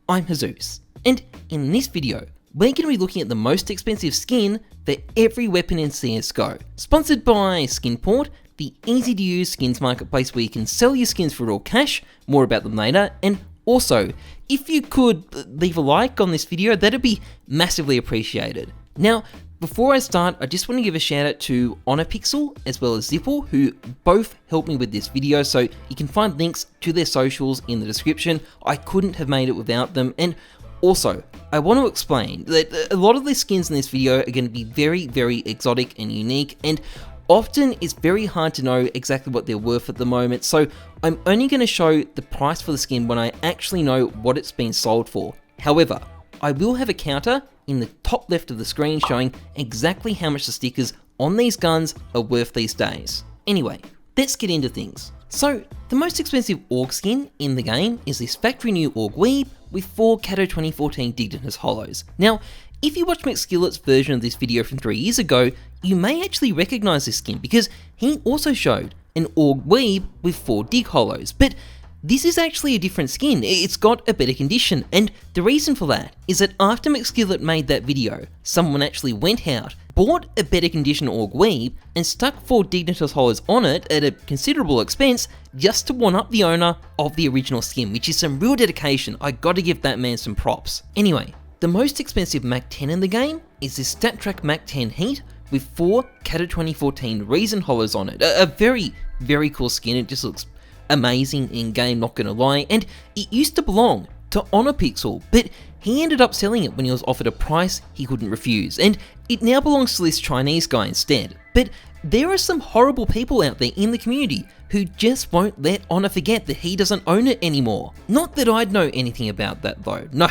I'm Heyzeus, and in this video, we're going to be looking at the most expensive skin for every weapon in CSGO. Sponsored by Skinport, the easy to use skins marketplace where you can sell your skins for real cash, more about them later, and also, if you could leave a like on this video, that'd be massively appreciated. Now, before I start, I just want to give a shout out to HonorPixel as well as Zipple, who both helped me with this video, so you can find links to their socials in the description. I couldn't have made it without them, and also, I want to explain that a lot of the skins in this video are going to be very, very exotic and unique, and often it's very hard to know exactly what they're worth at the moment, so I'm only going to show the price for the skin when I actually know what it's been sold for. However, I will have a counter in the top left of the screen showing exactly how much the stickers on these guns are worth these days. Anyway, let's get into things. So, the most expensive AUG skin in the game is this factory new AUG Weeb with 4 Kato 2014 Dignitas Hollows. Now, if you watched McSkillet's version of this video from 3 years ago, you may actually recognise this skin because he also showed an AUG Weeb with 4 Dig Hollows, but this is actually a different skin. It's got a better condition, and the reason for that is that after McSkillet made that video, someone actually went out, bought a better condition AUG Weeb, and stuck 4 Dignitas Hollows on it at a considerable expense just to one-up the owner of the original skin, which is some real dedication. I gotta give that man some props. Anyway, the most expensive Mac 10 in the game is this StatTrak Mac 10 Heat with 4 Kato 2014 Reason Hollows on it. A very, very cool skin. It just looks amazing in game, not gonna lie, and it used to belong to HonorPixel, but he ended up selling it when he was offered a price he couldn't refuse, and it now belongs to this Chinese guy instead. But there are some horrible people out there in the community who just won't let Honor forget that he doesn't own it anymore. Not that I'd know anything about that though. No,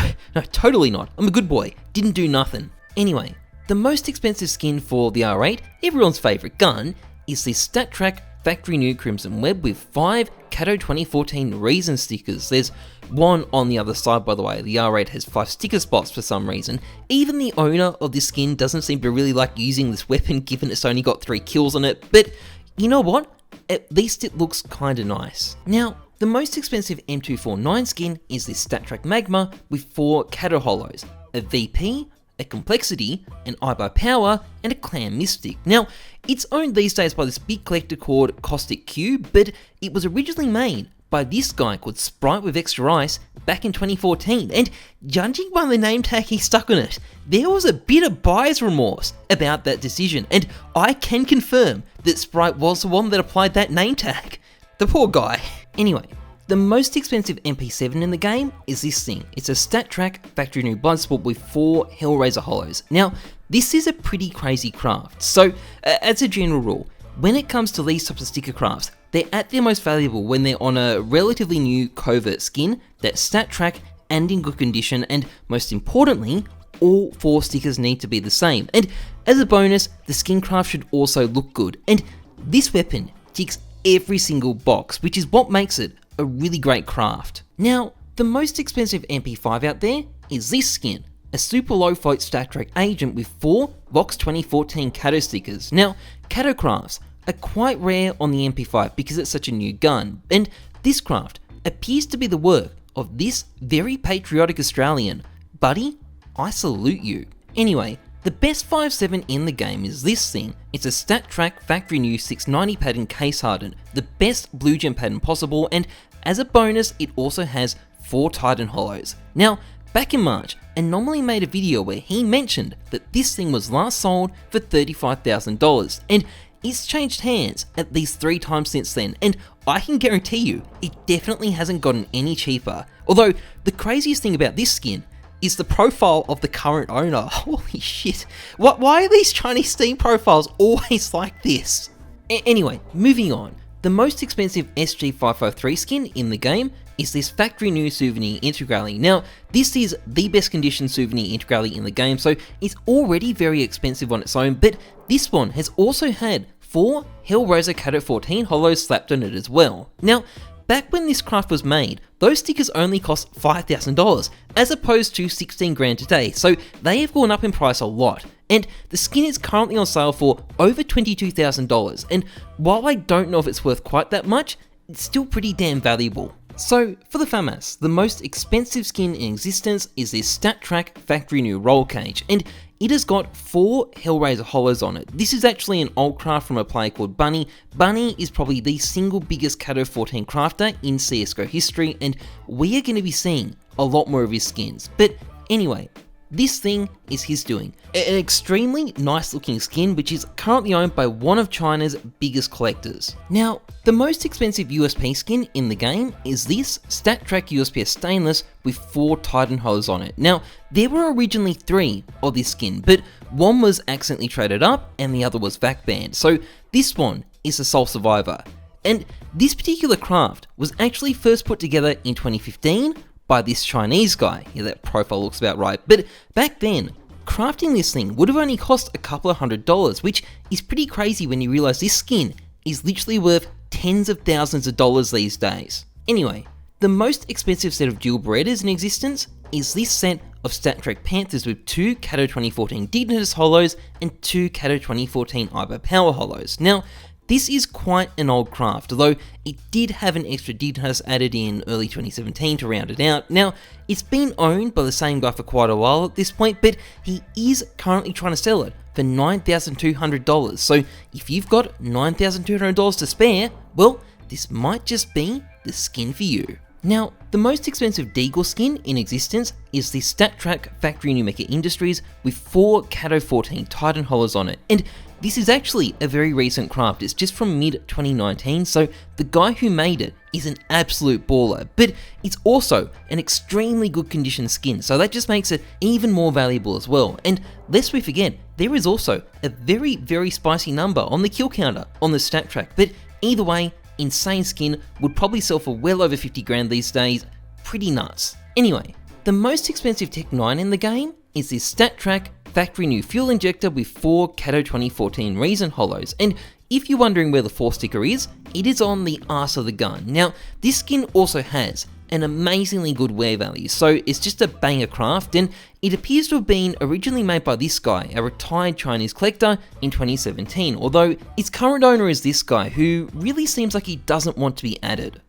totally not. I'm a good boy. Didn't do nothing. Anyway, the most expensive skin for the R8, everyone's favourite gun, is this StatTrak Factory New Crimson Web with 5 Kato 2014 Reason stickers. There's one on the other side, by the way. The R8 has 5 sticker spots for some reason. Even the owner of this skin doesn't seem to really like using this weapon given it's only got 3 kills on it, but you know what? At least it looks kinda nice. Now, the most expensive M249 skin is this StatTrak Magma with 4 Kato Hollows, a VP, a Complexity, an iBuy Power, and a Clan Mystic. Now, it's owned these days by this big collector called Caustic Cube, but it was originally made by this guy called Sprite with Extra Ice back in 2014, and judging by the name tag he stuck on it, there was a bit of buyer's remorse about that decision, and I can confirm that Sprite was the one that applied that name tag. The poor guy. Anyway, the most expensive MP7 in the game is this thing. It's a StatTrak Factory New Bloodsport with 4 Hellraiser Hollows. Now, this is a pretty crazy craft, so as a general rule, when it comes to these types of sticker crafts, they're at their most valuable when they're on a relatively new covert skin that's StatTrak and in good condition, and most importantly, all 4 stickers need to be the same. And as a bonus, the skin craft should also look good, and this weapon ticks every single box, which is what makes it a really great craft. Now, the most expensive MP5 out there is this skin, a super low float StatTrak agent with 4 Vox 2014 Kato stickers. Now, Kato crafts are quite rare on the MP5 because it's such a new gun, and this craft appears to be the work of this very patriotic Australian. Buddy, I salute you. Anyway, the best 5.7 in the game is this thing. It's a StatTrak Factory New 690 pattern case hardened, the best blue gem pattern possible, and as a bonus, it also has 4 Titan Hollows. Now, back in March, Anomaly made a video where he mentioned that this thing was last sold for $35,000, and it's changed hands at least 3 times since then, and I can guarantee you, it definitely hasn't gotten any cheaper. Although, the craziest thing about this skin is the profile of the current owner. Holy shit. Why are these Chinese Steam profiles always like this? Anyway, moving on. The most expensive SG553 skin in the game is this Factory New Souvenir Integrale. Now, this is the best conditioned Souvenir Integrale in the game, so it's already very expensive on its own, but this one has also had 4 Hellraiser Kato 14 Hollows slapped on it as well. Now, back when this craft was made, those stickers only cost $5,000, as opposed to 16 grand today, so they have gone up in price a lot. And the skin is currently on sale for over $22,000, and while I don't know if it's worth quite that much, it's still pretty damn valuable. So, for the FAMAS, the most expensive skin in existence is this StatTrak Factory New Roll Cage, and it has got 4 Hellraiser hollows on it. This is actually an old craft from a player called Bunny. Bunny is probably the single biggest Kato 14 crafter in CSGO history, and we are going to be seeing a lot more of his skins. But anyway, this thing is his doing. An extremely nice looking skin which is currently owned by one of China's biggest collectors. Now, the most expensive USP skin in the game is this StatTrak USP Stainless with 4 Titan hollows on it. Now, there were originally 3 of this skin, but one was accidentally traded up and the other was vac banned. So this one is the sole survivor. And this particular craft was actually first put together in 2015 by this Chinese guy. Yeah, that profile looks about right. But back then, crafting this thing would have only cost a couple of $100s, which is pretty crazy when you realize this skin is literally worth tens of thousands of dollars these days. Anyway, the most expensive set of dual Berettas in existence is this set of StatTrak Panthers with 2 Kato 2014 Dignitas hollows and 2 Kato 2014 Iber Power hollows. Now, this is quite an old craft, although it did have an extra Dignitas added in early 2017 to round it out. Now, it's been owned by the same guy for quite a while at this point, but he is currently trying to sell it for $9,200. So if you've got $9,200 to spare, well, this might just be the skin for you. Now, the most expensive Deagle skin in existence is the StatTrak Factory New Mecha Industries with 4 Kato 14 Titan hollows on it, and this is actually a very recent craft. It's just from mid-2019, so the guy who made it is an absolute baller, but it's also an extremely good condition skin, so that just makes it even more valuable as well. And lest we forget, there is also a very, very spicy number on the kill counter on the StatTrak, but either way, insane skin, would probably sell for well over 50 grand these days. Pretty nuts. Anyway, the most expensive Tech 9 in the game is this StatTrak Factory New Fuel Injector with 4 Kato 2014 Reason hollows, and if you're wondering where the 4 sticker is, it is on the arse of the gun. Now, this skin also has an amazingly good wear value, so it's just a banger craft, and it appears to have been originally made by this guy, a retired Chinese collector, in 2017, although its current owner is this guy, who really seems like he doesn't want to be added.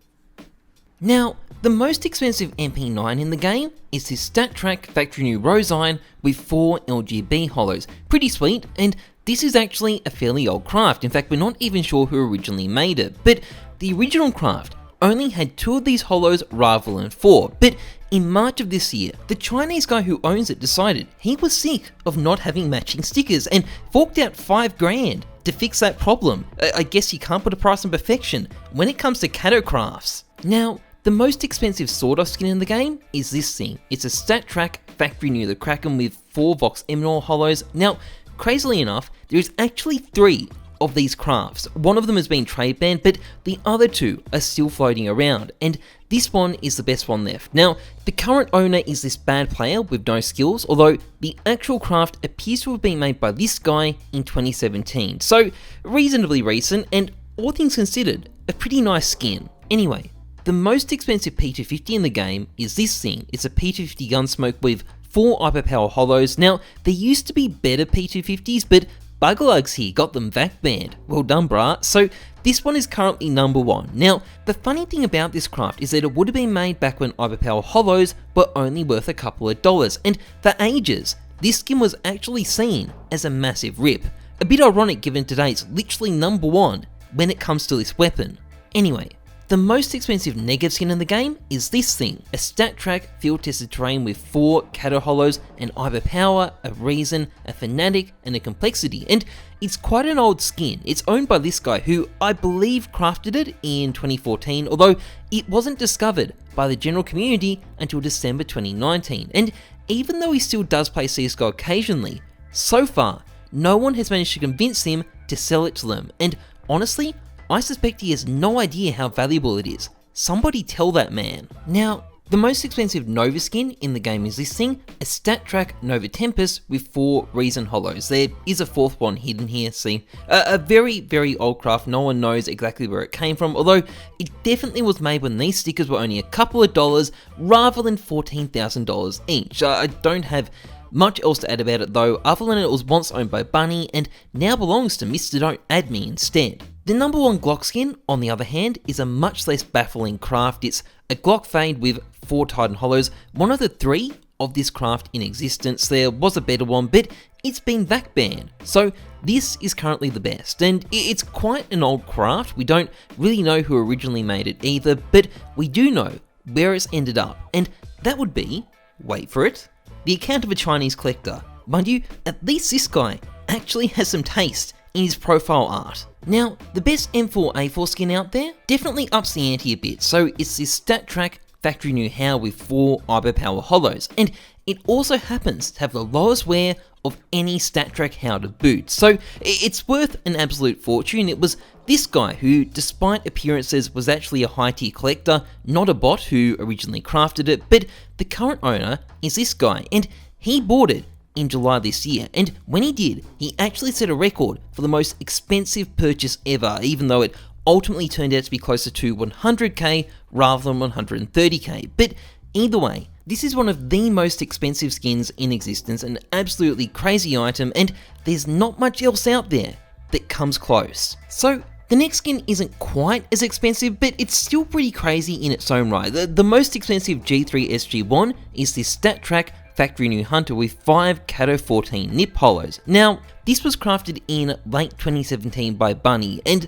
Now, the most expensive MP9 in the game is this StatTrak Factory New Rose Iron with 4 LGB hollows. Pretty sweet, and this is actually a fairly old craft. In fact, we're not even sure who originally made it, but the original craft only had 2 of these hollows rather than 4, but in March of this year, the Chinese guy who owns it decided he was sick of not having matching stickers and forked out 5 grand to fix that problem. I guess you can't put a price on perfection when it comes to Kato crafts. Now, the most expensive sword-off skin in the game is this thing. It's a StatTrak Factory New the Kraken with 4 Vox Eminor hollows. Now, crazily enough, there is actually 3 of these crafts. One of them has been trade banned, but the other 2 are still floating around, and this one is the best one left. Now, the current owner is this bad player with no skills, although the actual craft appears to have been made by this guy in 2017, so reasonably recent, and all things considered, a pretty nice skin. Anyway, the most expensive P250 in the game is this thing. It's a P250 Gunsmoke with 4 Hyperpower hollows. Now, there used to be better P250s, but Buglugs here got them vac banned. Well done, brah. So this one is currently number 1. Now, the funny thing about this craft is that it would have been made back when Hyperpower hollows were only worth a couple of dollars, and for ages, this skin was actually seen as a massive rip. A bit ironic given today it's literally number 1 when it comes to this weapon. Anyway, the most expensive negative skin in the game is this thing, a StatTrak Field Tested Terrain with 4 Kato hollows, an Iber Power, a Reason, a Fanatic, and a Complexity, and it's quite an old skin. It's owned by this guy who I believe crafted it in 2014, although it wasn't discovered by the general community until December 2019, and even though he still does play CSGO occasionally, so far, no one has managed to convince him to sell it to them, and honestly, I suspect he has no idea how valuable it is. Somebody tell that man. Now, the most expensive Nova skin in the game is this thing, a StatTrak Nova Tempest with 4 Reason hollows. There is a 4th one hidden here, see? A very, very old craft, no one knows exactly where it came from, although it definitely was made when these stickers were only a couple of dollars rather than $14,000 each. I don't have much else to add about it though, other than it was once owned by Bunny and now belongs to Mr. Don't Add Me instead. The number one Glock skin, on the other hand, is a much less baffling craft. It's a Glock Fade with 4 Titan Hollows, one of the 3 of this craft in existence. There was a better one, but it's been VAC banned. So this is currently the best, and it's quite an old craft. We don't really know who originally made it either, but we do know where it's ended up, and that would be, wait for it, the account of a Chinese collector. Mind you, at least this guy actually has some taste in his profile art. Now, the best M4A4 skin out there definitely ups the ante a bit, so it's this StatTrak factory new HAL with 4 Iberpower hollows, and it also happens to have the lowest wear of any StatTrak HAL to boot, so it's worth an absolute fortune. It was this guy who, despite appearances, was actually a high tier collector, not a bot who originally crafted it, but the current owner is this guy, and he bought it in July this year, and when he did, he actually set a record for the most expensive purchase ever, even though it ultimately turned out to be closer to 100k rather than 130k. But either way, this is one of the most expensive skins in existence, an absolutely crazy item, and there's not much else out there that comes close. So the next skin isn't quite as expensive, but it's still pretty crazy in its own right. The most expensive G3 SG1 is this StatTrak Factory New Hunter with 5 Kato 14 nip hollows. Now, this was crafted in late 2017 by Bunny, and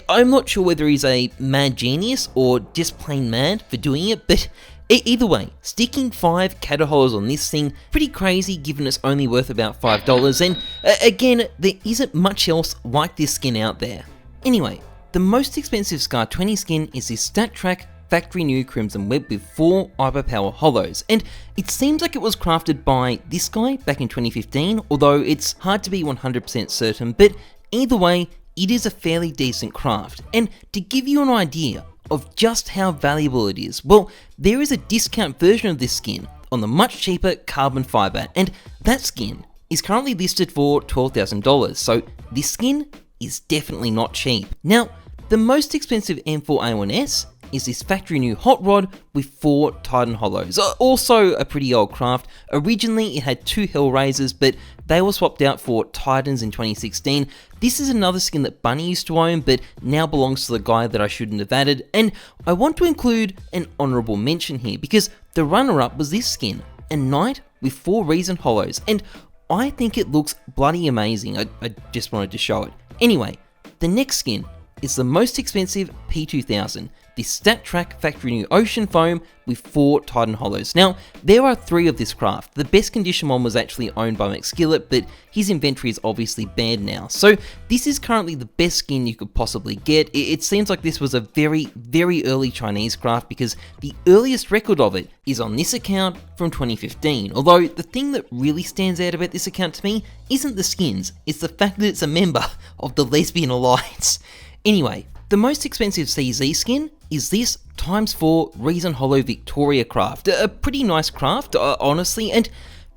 I'm not sure whether he's a mad genius or just plain mad for doing it, but either way, sticking 5 Kato hollows on this thing, pretty crazy given it's only worth about $5, and again, there isn't much else like this skin out there. Anyway, the most expensive Scar 20 skin is this StatTrak Factory New Crimson Web with 4 Iberpower hollows, and it seems like it was crafted by this guy back in 2015, although it's hard to be 100% certain, but either way, it is a fairly decent craft. And to give you an idea of just how valuable it is, well, there is a discount version of this skin on the much cheaper carbon fiber, and that skin is currently listed for $12,000, so this skin is definitely not cheap. Now, the most expensive M4A1-S is this factory new hot rod with 4 Titan hollows, also a pretty old craft. Originally it had 2 Hellraisers, but they were swapped out for Titans in 2016. This is another skin that Bunny used to own, but now belongs to the guy that I shouldn't have added, and I want to include an honourable mention here, because the runner-up was this skin, a Knight with 4 Reason hollows, and I think it looks bloody amazing. I just wanted to show it. Anyway, the next skin is the most expensive P2000, this StatTrak Factory New Ocean Foam with 4 Titan hollows. Now, there are 3 of this craft. The best condition one was actually owned by McSkillet, but his inventory is obviously banned now. So this is currently the best skin you could possibly get. It seems like this was a very, very early Chinese craft, because the earliest record of it is on this account from 2015. Although the thing that really stands out about this account to me isn't the skins, it's the fact that it's a member of the Lesbian Alliance. Anyway, the most expensive CZ skin is this ×4 Reason Hollow Victoria craft. A pretty nice craft, honestly, and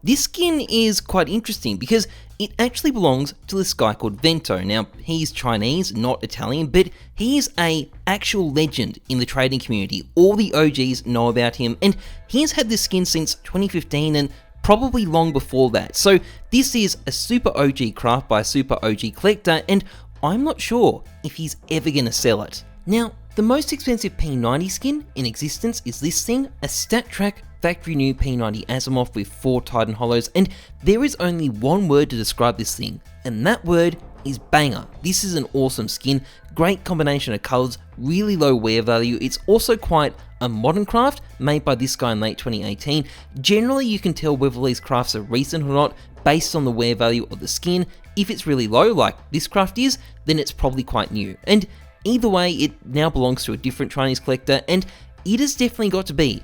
this skin is quite interesting because it actually belongs to this guy called Vento. Now, he's Chinese, not Italian, but he is an actual legend in the trading community. All the OGs know about him, and he has had this skin since 2015 and probably long before that. So this is a super OG craft by a super OG collector, and I'm not sure if he's ever going to sell it. Now, the most expensive P90 skin in existence is this thing, a StatTrak Factory New P90 Asimov with 4 Titan hollows, and there is only one word to describe this thing, and that word is banger. This is an awesome skin, great combination of colours, really low wear value. It's also quite a modern craft made by this guy in late 2018. Generally, you can tell whether these crafts are recent or not based on the wear value of the skin. If it's really low, like this craft is, then it's probably quite new. And either way, it now belongs to a different Chinese collector, and it has definitely got to be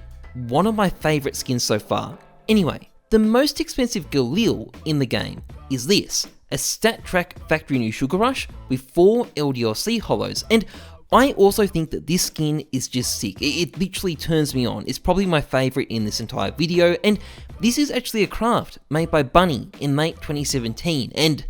one of my favourite skins so far. Anyway, the most expensive Galil in the game is this, a StatTrak Factory New Sugar Rush with 4 LDLC hollows, and I also think that this skin is just sick. It literally turns me on. It's probably my favourite in this entire video, and this is actually a craft made by Bunny in late 2017, and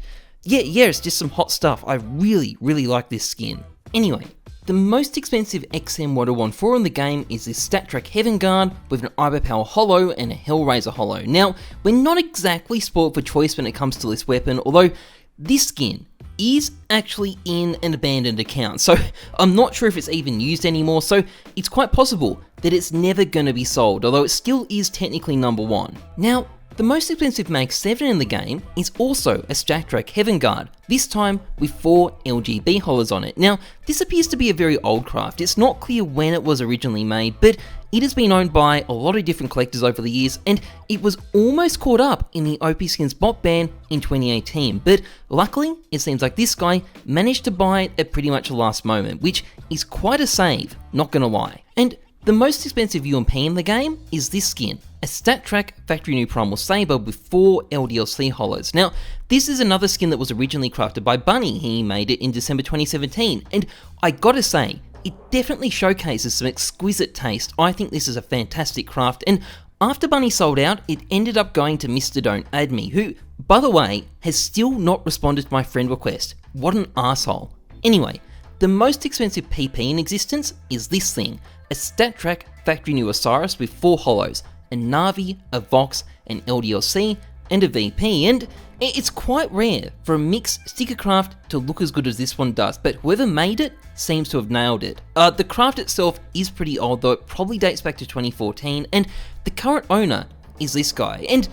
yeah, it's just some hot stuff. I really, really like this skin. Anyway, the most expensive XM1014 in the game is this StatTrak Heaven Guard with an Iberpower Hollow and a Hellraiser Hollow. Now, we're not exactly spoiled for choice when it comes to this weapon, although this skin is actually in an abandoned account, so I'm not sure if it's even used anymore, so it's quite possible that it's never going to be sold, although it still is technically number 1. Now, the most expensive Mag 7 in the game is also a StatTrak Heaven Guard, this time with 4 LGB hollers on it. Now, this appears to be a very old craft. It's not clear when it was originally made, but it has been owned by a lot of different collectors over the years, and it was almost caught up in the OP Skins bot ban in 2018, but luckily, it seems like this guy managed to buy it at pretty much the last moment, which is quite a save, not gonna lie. And the most expensive UMP in the game is this skin, a StatTrak Factory New Primal Saber with 4 LDLC hollows. Now, this is another skin that was originally crafted by Bunny. He made it in December 2017, and I gotta say, it definitely showcases some exquisite taste. I think this is a fantastic craft, and after Bunny sold out, it ended up going to Mr. Don't Add Me, who, by the way, has still not responded to my friend request. What an arsehole. Anyway, the most expensive PP in existence is this thing, a StatTrak Factory New Osiris with 4 hollows, a Na'vi, a Vox, an LDLC, and a VP, and it's quite rare for a mixed sticker craft to look as good as this one does, but whoever made it seems to have nailed it. The craft itself is pretty old though, it probably dates back to 2014, and the current owner is this guy. And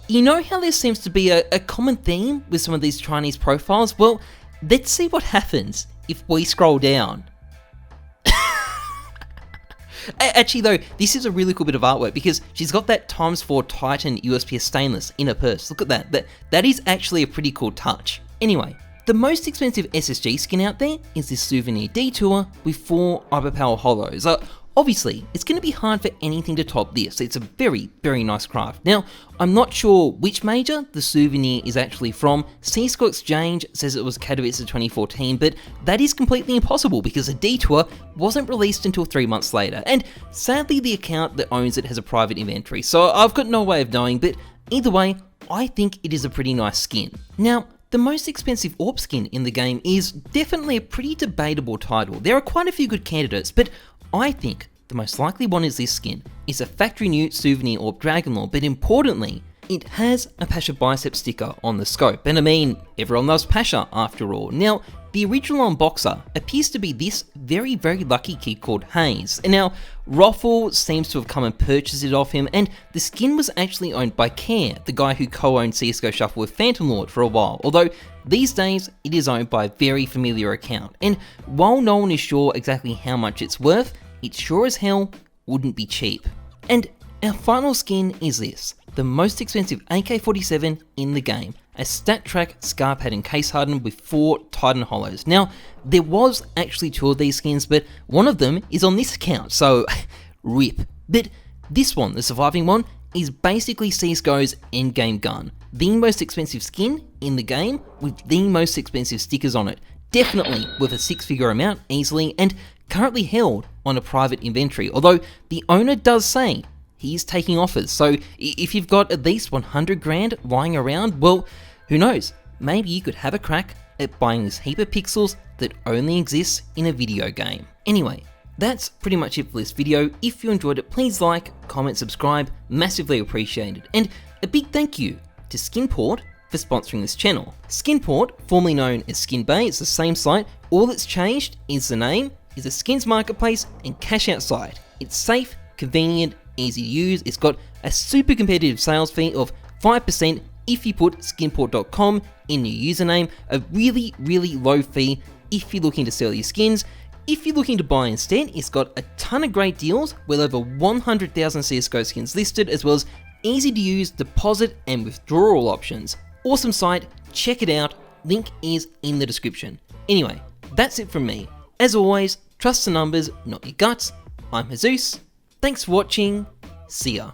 you know how there seems to be a common theme with some of these Chinese profiles? Well, let's see what happens if we scroll down. Actually though, this is a really cool bit of artwork because she's got that x4 Titan USP stainless in her purse. Look at that. That is actually a pretty cool touch. Anyway, the most expensive SSG skin out there is this Souvenir Detour with 4 Hyperpower hollows. Obviously, it's going to be hard for anything to top this. It's a very, very nice craft. Now, I'm not sure which major the Souvenir is actually from. CSGO Exchange says it was Katowice 2014, but that is completely impossible because the Detour wasn't released until 3 months later, and sadly the account that owns it has a private inventory, so I've got no way of knowing, but either way, I think it is a pretty nice skin. Now, the most expensive AWP skin in the game is definitely a pretty debatable title. There are quite a few good candidates, but I think the most likely one is this skin. It's a factory new Souvenir AWP Dragonlord, but importantly, it has a Pasha bicep sticker on the scope. And I mean, everyone loves Pasha after all. Now, the original unboxer appears to be this very, very lucky kid called Heyzeus. And now, Roffle seems to have come and purchased it off him, and the skin was actually owned by Care, the guy who co-owned CSGO Shuffle with Phantom Lord for a while, although these days it is owned by a very familiar account. And while no one is sure exactly how much it's worth, it sure as hell wouldn't be cheap. And our final skin is this, the most expensive AK-47 in the game, a StatTrak Scar Pattern Case Hardened with 4 Titan Hollows. Now, there was actually 2 of these skins, but one of them is on this account, so rip. But this one, the surviving one, is basically CSGO's endgame gun, the most expensive skin in the game with the most expensive stickers on it, definitely with a 6-figure amount easily, and currently held on a private inventory, although the owner does say he's taking offers, so if you've got at least 100 grand lying around, well, who knows, maybe you could have a crack at buying this heap of pixels that only exists in a video game. Anyway, that's pretty much it for this video. If you enjoyed it, please like, comment, subscribe, massively appreciated, and a big thank you to Skinport for sponsoring this channel. Skinport, formerly known as SkinBay, it's the same site, all that's changed is the name, is a skins marketplace and cash out site. It's safe, convenient, easy to use, it's got a super competitive sales fee of 5% if you put skinport.com in your username, a really, really low fee if you're looking to sell your skins. If you're looking to buy instead, it's got a ton of great deals with over 100,000 CSGO skins listed, as well as easy to use deposit and withdrawal options. Awesome site, check it out, link is in the description. Anyway, that's it from me. As always, trust the numbers, not your guts. I'm Heyzeus. Thanks for watching. See ya.